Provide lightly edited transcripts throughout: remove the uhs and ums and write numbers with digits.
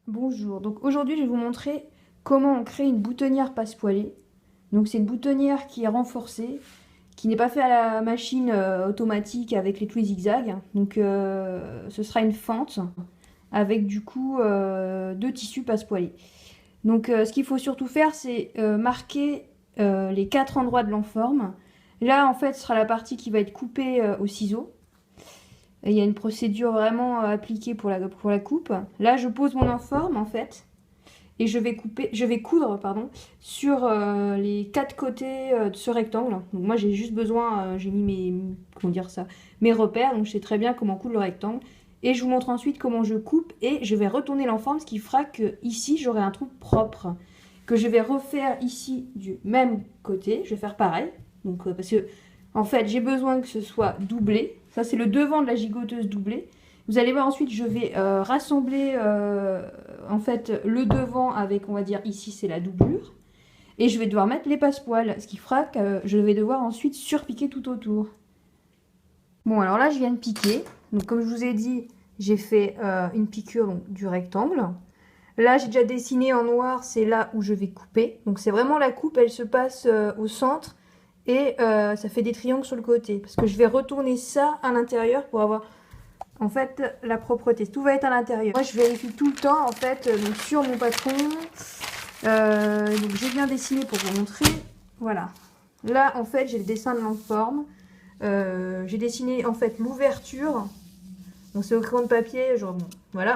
Bonjour, donc aujourd'hui je vais vous montrer comment on crée une boutonnière passepoilée. Donc c'est une boutonnière qui est renforcée, qui n'est pas faite à la machine automatique avec les clous zigzag. Donc ce sera une fente avec du coup deux tissus passepoilés. Donc ce qu'il faut surtout faire, c'est marquer les 4 endroits de l'enforme. Là en fait ce sera la partie qui va être coupée au ciseau. Et il y a une procédure vraiment appliquée pour la coupe. Là je pose mon enforme en fait. Et je vais coudre pardon, sur les 4 côtés de ce rectangle. Donc moi j'ai juste besoin, j'ai mis mes repères, donc je sais très bien comment coudre le rectangle. Et je vous montre ensuite comment je coupe et je vais retourner l'enforme, ce qui fera que ici j'aurai un trou propre que je vais refaire ici du même côté. Je vais faire pareil, donc parce que en fait j'ai besoin que ce soit doublé. Ça c'est le devant de la gigoteuse doublée. Vous allez voir ensuite, je vais rassembler en fait le devant avec, on va dire ici c'est la doublure. Et je vais devoir mettre les passepoils, ce qui fera que je vais devoir ensuite surpiquer tout autour. Bon alors là je viens de piquer. Donc comme je vous ai dit, j'ai fait une piqûre donc, du rectangle. Là j'ai déjà dessiné en noir, c'est là où je vais couper. Donc c'est vraiment la coupe, elle se passe au centre. Et ça fait des triangles sur le côté. Parce que je vais retourner ça à l'intérieur pour avoir... En fait, la propreté, tout va être à l'intérieur. Moi, je vérifie tout le temps, en fait, donc sur mon patron. Donc, j'ai bien dessiné pour vous montrer. Voilà. Là, en fait, j'ai le dessin de l'enforme. J'ai dessiné, en fait, l'ouverture. Donc, c'est au crayon de papier, genre, bon, voilà.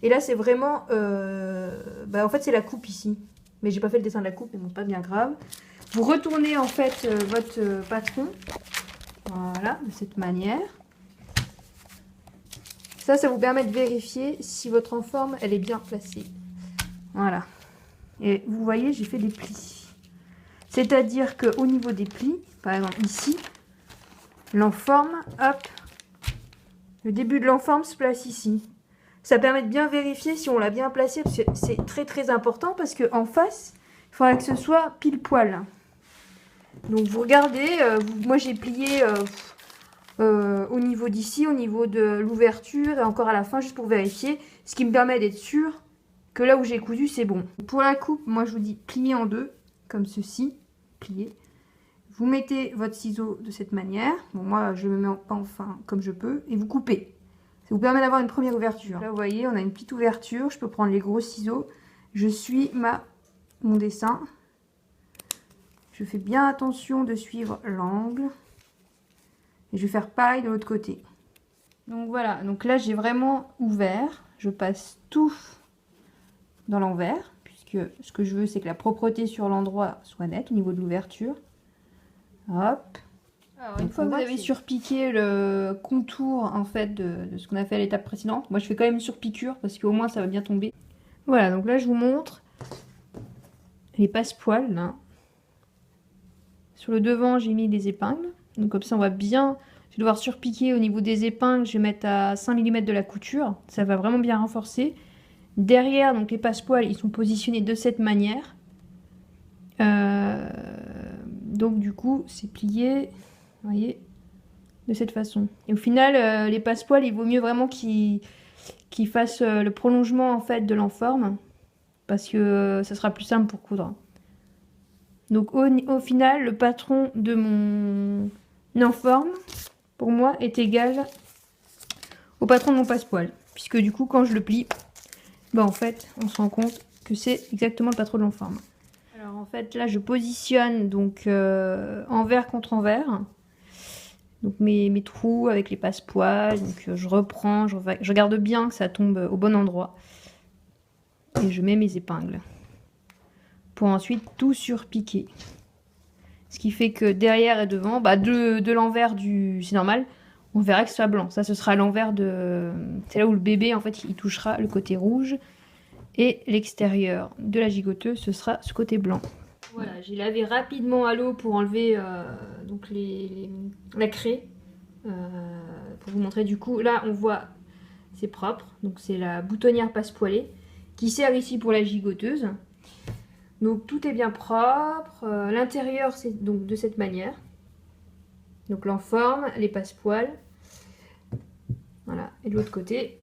Et là, c'est vraiment... en fait, c'est la coupe ici. Mais j'ai pas fait le dessin de la coupe, mais bon, pas bien grave. Vous retournez, en fait, votre patron. Voilà, de cette manière. Ça vous permet de vérifier si votre enforme, elle est bien placée. Voilà. Et vous voyez, j'ai fait des plis. C'est-à-dire qu'au niveau des plis, par exemple ici, l'enforme, hop, le début de l'enforme se place ici. Ça permet de bien vérifier si on l'a bien placé, parce que c'est très très important, parce qu'en face, il faudra que ce soit pile poil. Donc vous regardez, moi j'ai plié... au niveau d'ici, au niveau de l'ouverture et encore à la fin juste pour vérifier, ce qui me permet d'être sûr que là où j'ai cousu c'est bon. Pour la coupe, moi je vous dis plier en deux, comme ceci, plier. Vous mettez votre ciseau de cette manière, bon moi je me mets enfin comme je peux, et vous coupez. Ça vous permet d'avoir une première ouverture. Là vous voyez, on a une petite ouverture, je peux prendre les gros ciseaux, je suis mon dessin. Je fais bien attention de suivre l'angle. Et je vais faire pareil de l'autre côté. Donc voilà, donc là j'ai vraiment ouvert. Je passe tout dans l'envers, puisque ce que je veux c'est que la propreté sur l'endroit soit nette au niveau de l'ouverture. Hop. Alors une fois que vous avez surpiqué le contour en fait de ce qu'on a fait à l'étape précédente, moi je fais quand même une surpiqûre parce qu'au moins ça va bien tomber. Voilà, donc là je vous montre les passepoils là. Sur le devant j'ai mis des épingles. Donc comme ça on va bien, je vais devoir surpiquer au niveau des épingles, je vais mettre à 5 mm de la couture, ça va vraiment bien renforcer. Derrière, donc les passepoils, ils sont positionnés de cette manière. Donc du coup, c'est plié, vous voyez, de cette façon. Et au final, les passepoils, il vaut mieux vraiment qu'ils fassent le prolongement en fait de l'enforme, parce que ça sera plus simple pour coudre. Donc au final, le patron de mon enforme, pour moi, est égal au patron de mon passepoil. Puisque du coup, quand je le plie, en fait, on se rend compte que c'est exactement le patron de l'enforme. Alors en fait, là, je positionne donc envers contre envers. Donc mes trous avec les passepoils. Donc je reprends, je regarde bien que ça tombe au bon endroit. Et je mets mes épingles. Pour ensuite tout surpiquer. Ce qui fait que derrière et devant, de l'envers c'est normal, on verra que ce soit blanc. Ça, ce sera l'envers de... C'est là où le bébé, en fait, il touchera le côté rouge. Et l'extérieur de la gigoteuse, ce sera ce côté blanc. Voilà, j'ai lavé rapidement à l'eau pour enlever donc la craie. Pour vous montrer du coup, là on voit, c'est propre. Donc c'est la boutonnière passepoilée qui sert ici pour la gigoteuse. Donc tout est bien propre. L'intérieur c'est donc de cette manière. Donc l'enforme, les passepoils. Voilà, et de l'autre côté.